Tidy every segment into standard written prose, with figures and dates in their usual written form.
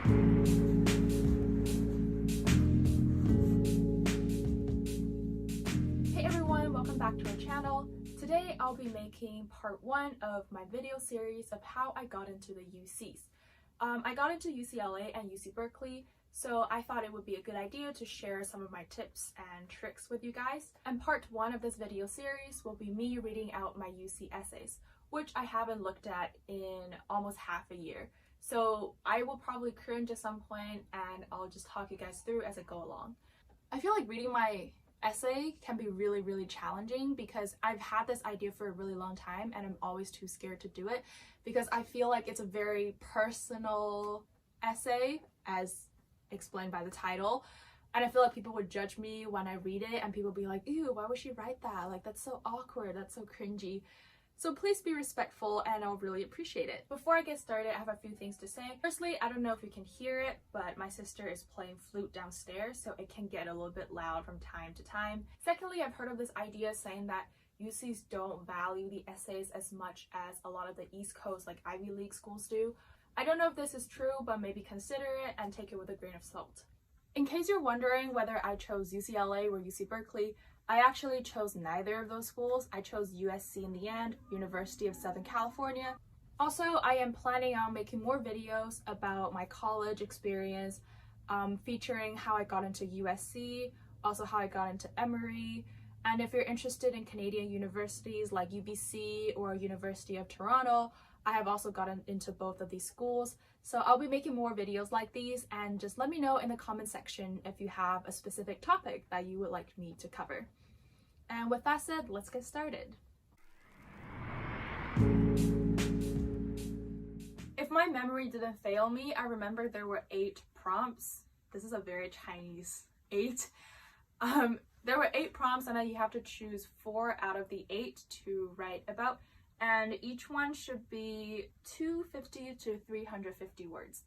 Hey everyone, welcome back to our channel. Today I'll be making part 1 of my video series of how I got into the UCs. I got into UCLA and UC Berkeley, so I thought it would be a good idea to share some of my tips and tricks with you guys. And part 1 of this video series will be me reading out my UC essays, which I haven't looked at in almost half a year. So I will probably cringe at some point and I'll just talk you guys through as I go along. I feel like reading my essay can be really challenging because I've had this idea for a really long time and I'm always too scared to do it because I feel like it's a very personal essay, as explained by the title, and I feel like people would judge me when I read it and people would be like, ew, why would she write that? Like, that's so awkward, that's so cringy. So please be respectful and I'll really appreciate it. Before I get started, I have a few things to say. Firstly, I don't know if you can hear it, but my sister is playing flute downstairs, so it can get a little bit loud from time to time. Secondly, I've heard of this idea saying that UCs don't value the essays as much as a lot of the East Coast, like Ivy League schools do. I don't know if this is true, but maybe consider it and take it with a grain of salt. In case you're wondering whether I chose UCLA or UC Berkeley, I actually chose neither of those schools. I chose USC in the end, University of Southern California. Also, I am planning on making more videos about my college experience, featuring how I got into USC, also how I got into Emory, and if you're interested in Canadian universities like UBC or University of Toronto, I have also gotten into both of these schools. So I'll be making more videos like these, and just let me know in the comment section if you have a specific topic that you would like me to cover. And with that said, let's get started. If my memory didn't fail me, I remember there were 8 prompts. This is a very Chinese 8. There were 8 prompts, and then you have to choose 4 out of the 8 to write about. And each one should be 250 to 350 words.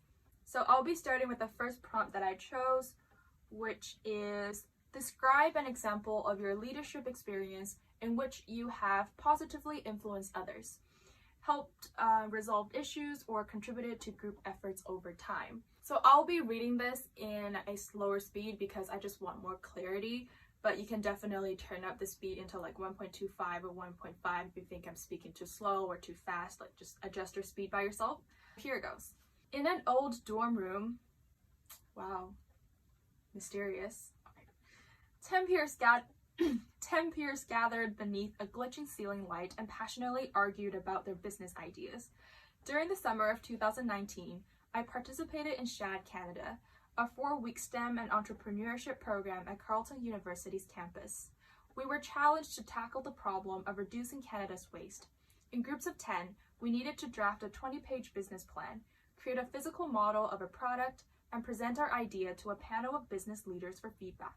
So I'll be starting with the first prompt that I chose, which is describe an example of your leadership experience in which you have positively influenced others, helped resolve issues, or contributed to group efforts over time. So I'll be reading this in a slower speed because I just want more clarity. But you can definitely turn up the speed into like 1.25 or 1.5 if you think I'm speaking too slow or too fast. Like, just adjust your speed by yourself. Here it goes. In an old dorm room, wow, mysterious. Okay. 10 peers gathered beneath a glitching ceiling light and passionately argued about their business ideas. During the summer of 2019, I participated in SHAD Canada, a 4-week STEM and entrepreneurship program at Carleton University's campus. We were challenged to tackle the problem of reducing Canada's waste. In groups of 10, we needed to draft a 20-page business plan, create a physical model of a product, and present our idea to a panel of business leaders for feedback.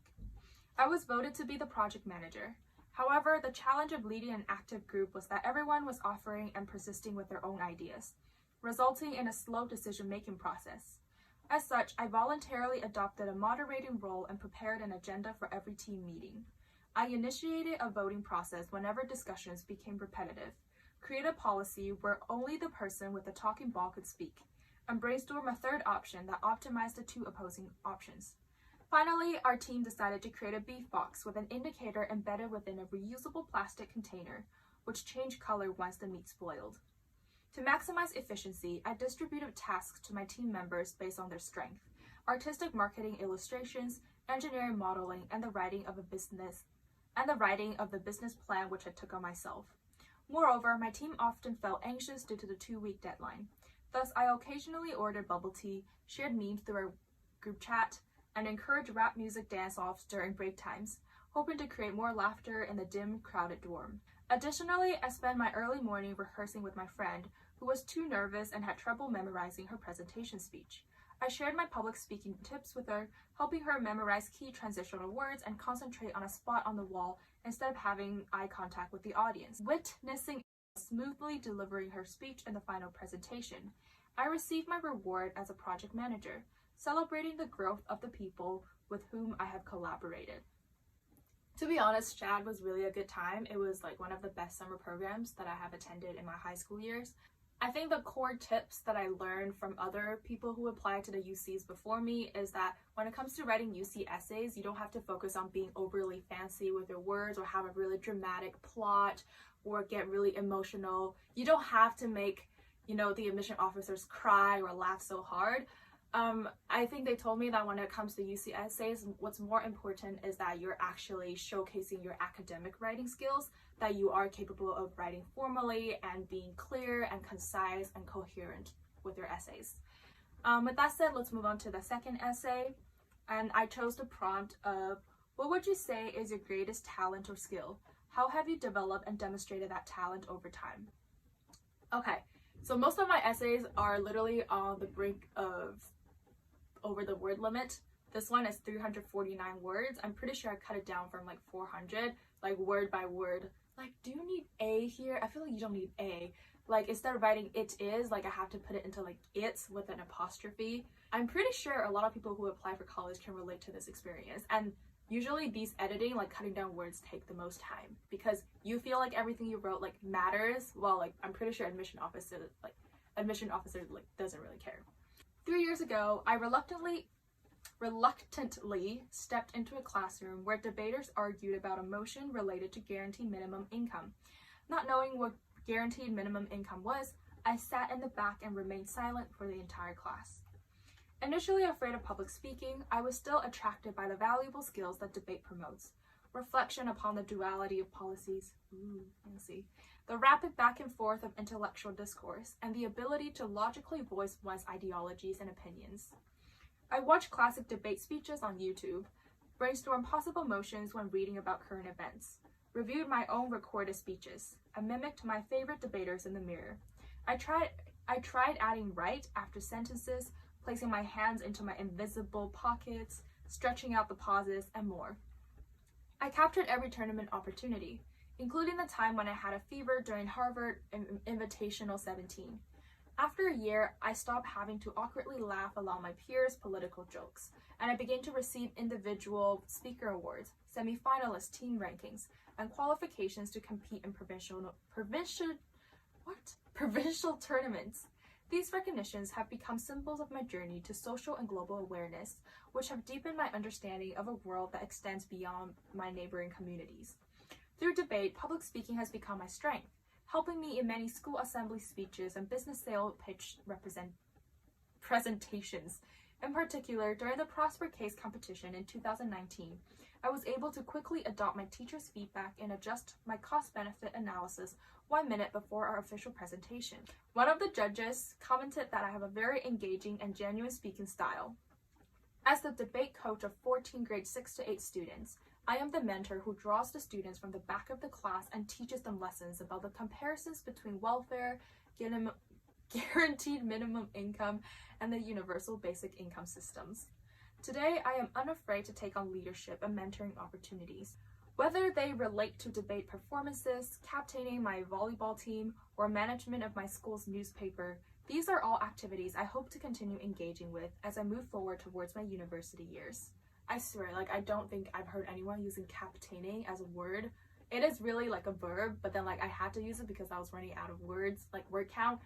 I was voted to be the project manager. However, the challenge of leading an active group was that everyone was offering and persisting with their own ideas, resulting in a slow decision-making process. As such, I voluntarily adopted a moderating role and prepared an agenda for every team meeting. I initiated a voting process whenever discussions became repetitive, created a policy where only the person with the talking ball could speak, and brainstormed a third option that optimized the 2 opposing options. Finally, our team decided to create a beef box with an indicator embedded within a reusable plastic container, which changed color once the meat spoiled. To maximize efficiency, I distributed tasks to my team members based on their strength: artistic marketing illustrations, engineering modeling, and the writing of the business plan, which I took on myself. Moreover, my team often felt anxious due to the 2-week deadline. Thus, I occasionally ordered bubble tea, shared memes through our group chat, and encouraged rap music dance-offs during break times, hoping to create more laughter in the dim, crowded dorm. Additionally, I spent my early morning rehearsing with my friend, who was too nervous and had trouble memorizing her presentation speech. I shared my public speaking tips with her, helping her memorize key transitional words and concentrate on a spot on the wall instead of having eye contact with the audience. Witnessing smoothly delivering her speech in the final presentation, I received my reward as a project manager, celebrating the growth of the people with whom I have collaborated. To be honest, SHAD was really a good time. It was like one of the best summer programs that I have attended in my high school years. I think the core tips that I learned from other people who applied to the UCs before me is that when it comes to writing UC essays, you don't have to focus on being overly fancy with your words or have a really dramatic plot or get really emotional. You don't have to make, the admission officers cry or laugh so hard. I think they told me that when it comes to UC essays, what's more important is that you're actually showcasing your academic writing skills, that you are capable of writing formally and being clear and concise and coherent with your essays. With that said, let's move on to the second essay. And I chose the prompt of, what would you say is your greatest talent or skill? How have you developed and demonstrated that talent over time? Okay, so most of my essays are literally on the brink of over the word limit. This one is 349 words. I'm pretty sure I cut it down from like 400, like word by word. Like, do you need A here? I feel like you don't need A. Like, instead of writing it is, like I have to put it into like it's with an apostrophe. I'm pretty sure a lot of people who apply for college can relate to this experience. And usually these editing, like cutting down words, take the most time because you feel like everything you wrote like matters. Well, like I'm pretty sure admission officer doesn't really care. 3 years ago, I reluctantly stepped into a classroom where debaters argued about a motion related to guaranteed minimum income. Not knowing what guaranteed minimum income was, I sat in the back and remained silent for the entire class. Initially afraid of public speaking, I was still attracted by the valuable skills that debate promotes. Reflection upon the duality of policies, fancy, the rapid back and forth of intellectual discourse, and the ability to logically voice one's ideologies and opinions. I watch classic debate speeches on YouTube, brainstorm possible motions when reading about current events, reviewed my own recorded speeches, and mimicked my favorite debaters in the mirror. I tried adding right after sentences, placing my hands into my invisible pockets, stretching out the pauses, and more. I captured every tournament opportunity, including the time when I had a fever during Harvard Invitational 17. After a year, I stopped having to awkwardly laugh along my peers' political jokes, and I began to receive individual speaker awards, semi-finalist team rankings, and qualifications to compete in provincial tournaments. These recognitions have become symbols of my journey to social and global awareness, which have deepened my understanding of a world that extends beyond my neighboring communities. Through debate, public speaking has become my strength, helping me in many school assembly speeches and business sale pitch presentations. In particular, during the Prosper Case competition in 2019, I was able to quickly adopt my teacher's feedback and adjust my cost-benefit analysis 1 minute before our official presentation. One of the judges commented that I have a very engaging and genuine speaking style. As the debate coach of 14 grade 6 to 8 students, I am the mentor who draws the students from the back of the class and teaches them lessons about the comparisons between welfare, guaranteed minimum income, and the universal basic income systems. Today, I am unafraid to take on leadership and mentoring opportunities. Whether they relate to debate performances, captaining my volleyball team, or management of my school's newspaper, these are all activities I hope to continue engaging with as I move forward towards my university years. I swear, I don't think I've heard anyone using captaining as a word. It is really like a verb, but then I had to use it because I was running out of words, like word count,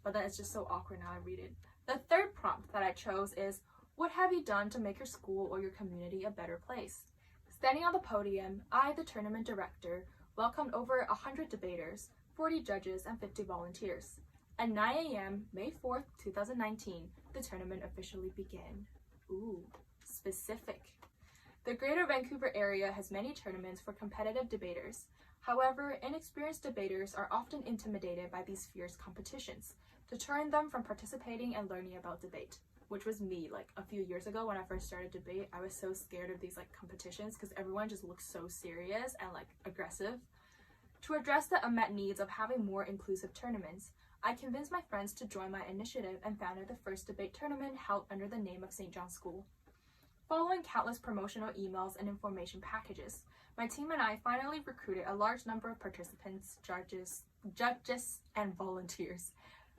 but then it's just so awkward now I read it. The third prompt that I chose is, what have you done to make your school or your community a better place? Standing on the podium, I, the tournament director, welcomed over 100 debaters, 40 judges, and 50 volunteers. At 9 a.m., May 4th, 2019, the tournament officially began. Ooh, specific. The Greater Vancouver area has many tournaments for competitive debaters. However, inexperienced debaters are often intimidated by these fierce competitions, deterring them from participating and learning about debate. Which was me, a few years ago when I first started debate. I was so scared of these competitions because everyone just looks so serious and aggressive. To address the unmet needs of having more inclusive tournaments, I convinced my friends to join my initiative and founded the first debate tournament held under the name of St. John's School. Following countless promotional emails and information packages, my team and I finally recruited a large number of participants, judges, and volunteers.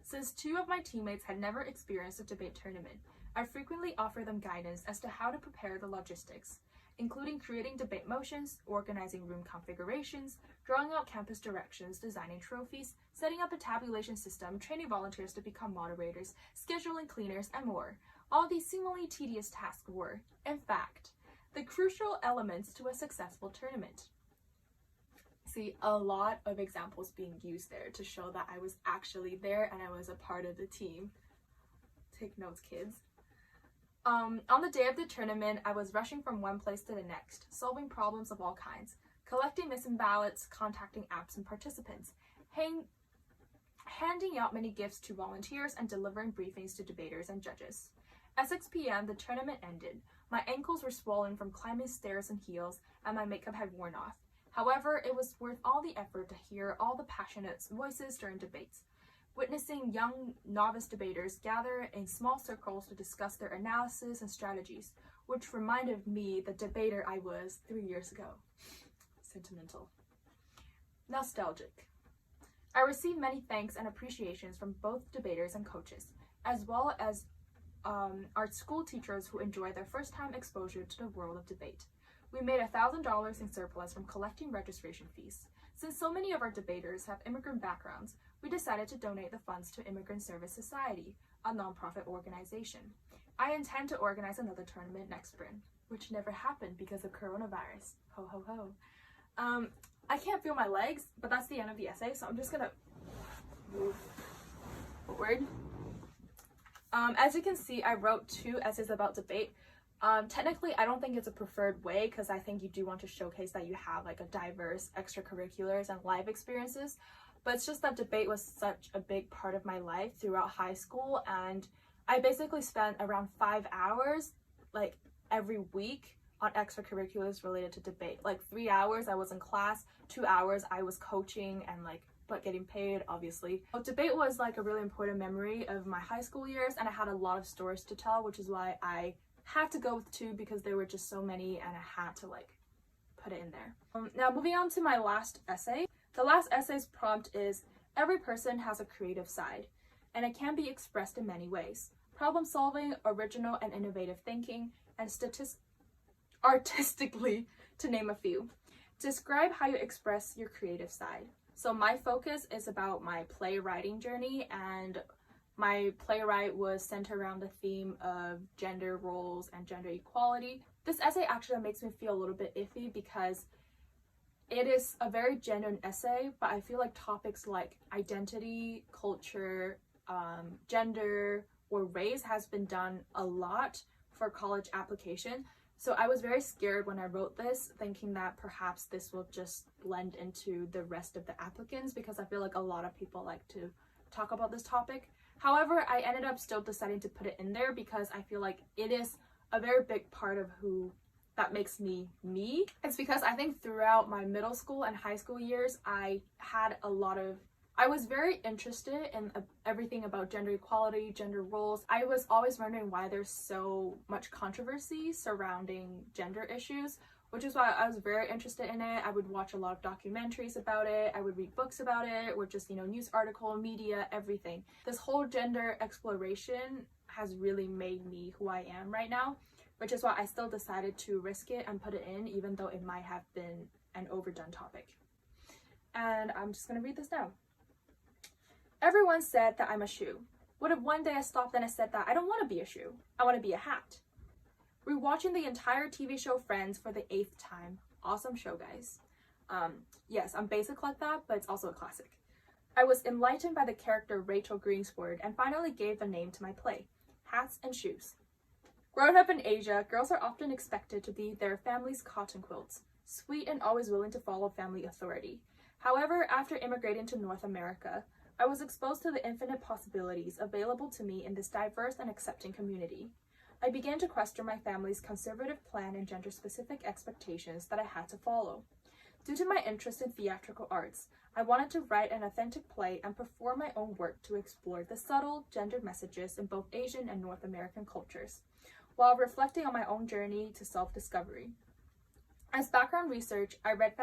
Since 2 of my teammates had never experienced a debate tournament, I frequently offer them guidance as to how to prepare the logistics, including creating debate motions, organizing room configurations, drawing out campus directions, designing trophies, setting up a tabulation system, training volunteers to become moderators, scheduling cleaners, and more. All these seemingly tedious tasks were, in fact, the crucial elements to a successful tournament. See, a lot of examples being used there to show that I was actually there and I was a part of the team. Take notes, kids. On the day of the tournament, I was rushing from one place to the next, solving problems of all kinds, collecting missing ballots, contacting absent participants, handing out many gifts to volunteers, and delivering briefings to debaters and judges. At 6 p.m., the tournament ended. My ankles were swollen from climbing stairs and heels, and my makeup had worn off. However, it was worth all the effort to hear all the passionate voices during debates. Witnessing young novice debaters gather in small circles to discuss their analysis and strategies, which reminded me the debater I was 3 years ago. Sentimental. Nostalgic. I received many thanks and appreciations from both debaters and coaches, as well as our school teachers who enjoyed their first-time exposure to the world of debate. We made $1,000 in surplus from collecting registration fees. Since so many of our debaters have immigrant backgrounds, we decided to donate the funds to Immigrant Service Society, a nonprofit organization. I intend to organize another tournament next spring, which never happened because of coronavirus. Ho ho ho. I can't feel my legs, but that's the end of the essay, so I'm just gonna move forward. As you can see, I wrote 2 essays about debate. Technically, I don't think it's a preferred way because I think you do want to showcase that you have like a diverse extracurriculars and life experiences, but it's just that debate was such a big part of my life throughout high school, and I basically spent around 5 hours like every week on extracurriculars related to debate. Like 3 hours I was in class, 2 hours I was coaching and but getting paid, obviously. So debate was like a really important memory of my high school years, and I had a lot of stories to tell, which is why I had to go with 2 because there were just so many and I had to put it in there. Now moving on to my last essay. The last essay's prompt is, every person has a creative side, and it can be expressed in many ways. Problem solving, original and innovative thinking, and artistically, to name a few. Describe how you express your creative side. So my focus is about my playwriting journey, and my playwright was centered around the theme of gender roles and gender equality. This essay actually makes me feel a little bit iffy because it is a very genuine essay, but I feel like topics like identity, culture, gender, or race has been done a lot for college application. So I was very scared when I wrote this, thinking that perhaps this will just blend into the rest of the applicants because I feel like a lot of people like to talk about this topic. However, I ended up still deciding to put it in there because I feel like it is a very big part of who that makes me me. It's because I think throughout my middle school and high school years, I was very interested in everything about gender equality, gender roles. I was always wondering why there's so much controversy surrounding gender issues, which is why I was very interested in it. I would watch a lot of documentaries about it. I would read books about it, or just, news article, media, everything. This whole gender exploration has really made me who I am right now, which is why I still decided to risk it and put it in, even though it might have been an overdone topic. And I'm just gonna read this now. Everyone said that I'm a shoe. What if one day I stopped and I said that I don't want to be a shoe, I want to be a hat? Rewatching the entire TV show Friends for the 8th time. Awesome show, guys. Yes, I'm basic like that, but it's also a classic. I was enlightened by the character Rachel Greensword and finally gave a name to my play, Hats and Shoes. Growing up in Asia, girls are often expected to be their family's cotton quilts, sweet and always willing to follow family authority. However, after immigrating to North America, I was exposed to the infinite possibilities available to me in this diverse and accepting community. I began to question my family's conservative plan and gender-specific expectations that I had to follow. Due to my interest in theatrical arts, I wanted to write an authentic play and perform my own work to explore the subtle gendered messages in both Asian and North American cultures, while reflecting on my own journey to self-discovery. As background research, I read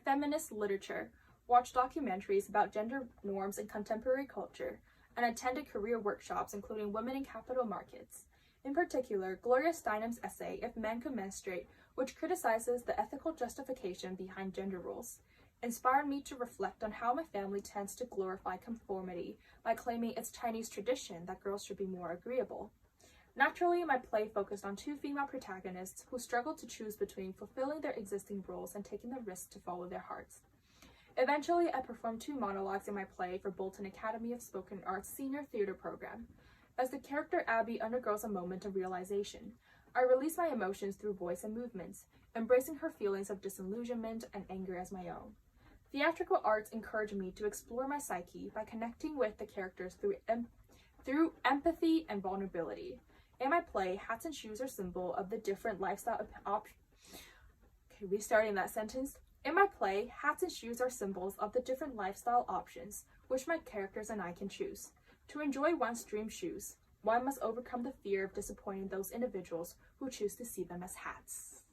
feminist literature, watched documentaries about gender norms in contemporary culture, and attended career workshops including Women in Capital Markets. In particular, Gloria Steinem's essay, If Men Could Menstruate, which criticizes the ethical justification behind gender roles. inspired me to reflect on how my family tends to glorify conformity by claiming it's Chinese tradition that girls should be more agreeable. Naturally, my play focused on two female protagonists who struggled to choose between fulfilling their existing roles and taking the risk to follow their hearts. Eventually, I performed 2 monologues in my play for Bolton Academy of Spoken Arts Senior Theater Program. As the character Abby undergoes a moment of realization, I release my emotions through voice and movements, embracing her feelings of disillusionment and anger as my own. Theatrical arts encourage me to explore my psyche by connecting with the characters through empathy and vulnerability. In my play, hats and shoes are symbol of the different lifestyle In my play, hats and shoes are symbols of the different lifestyle options which my characters and I can choose. To enjoy one's dream shoes, one must overcome the fear of disappointing those individuals who choose to see them as hats.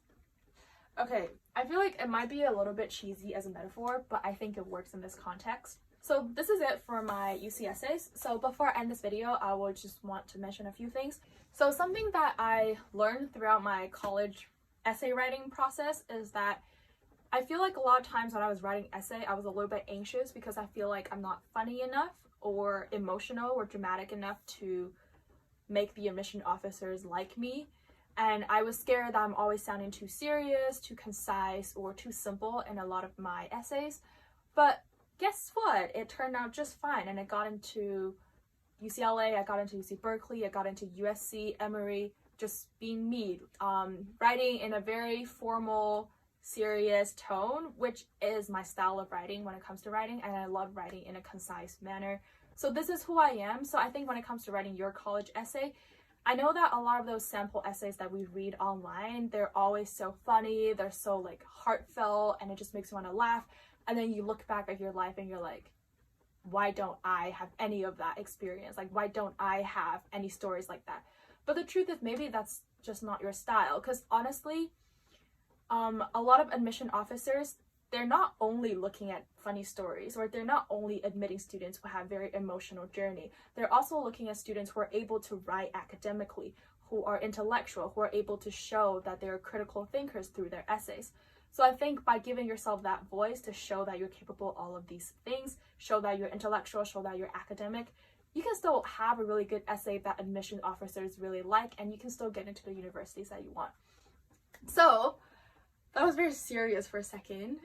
Okay, I feel like it might be a little bit cheesy as a metaphor, but I think it works in this context. So this is it for my UC essays. So before I end this video, I would just want to mention a few things. So something that I learned throughout my college essay writing process is that I feel like a lot of times when I was writing essay, I was a little bit anxious because I feel like I'm not funny enough or emotional or dramatic enough to make the admission officers like me. And I was scared that I'm always sounding too serious, too concise, or too simple in a lot of my essays. But guess what? It turned out just fine. And I got into UCLA, I got into UC Berkeley, I got into USC, Emory, just being me, writing in a very formal, serious tone, which is my style of writing when it comes to writing, and I love writing in a concise manner. So this is who I am. So I think when it comes to writing your college essay, I know that a lot of those sample essays that we read online, they're always so funny, they're so like heartfelt, and it just makes you want to laugh. And then you look back at your life and you're like, why don't I have any of that experience? Like, why don't I have any stories like that? But the truth is, maybe that's just not your style, because honestly, a lot of admission officers, they're not only looking at funny stories, or they're not only admitting students who have very emotional journey. They're also looking at students who are able to write academically, who are intellectual, who are able to show that they're critical thinkers through their essays. So I think by giving yourself that voice to show that you're capable of all of these things, show that you're intellectual, show that you're academic, you can still have a really good essay that admission officers really like, and you can still get into the universities that you want. So that was very serious for a second.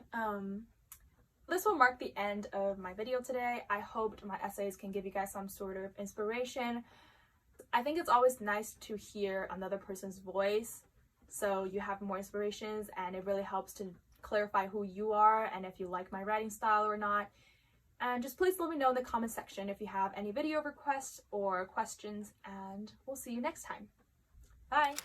This will mark the end of my video today. I hoped my essays can give you guys some sort of inspiration. I think it's always nice to hear another person's voice, so you have more inspirations, and it really helps to clarify who you are and if you like my writing style or not. And just please let me know in the comment section if you have any video requests or questions, and we'll see you next time. Bye!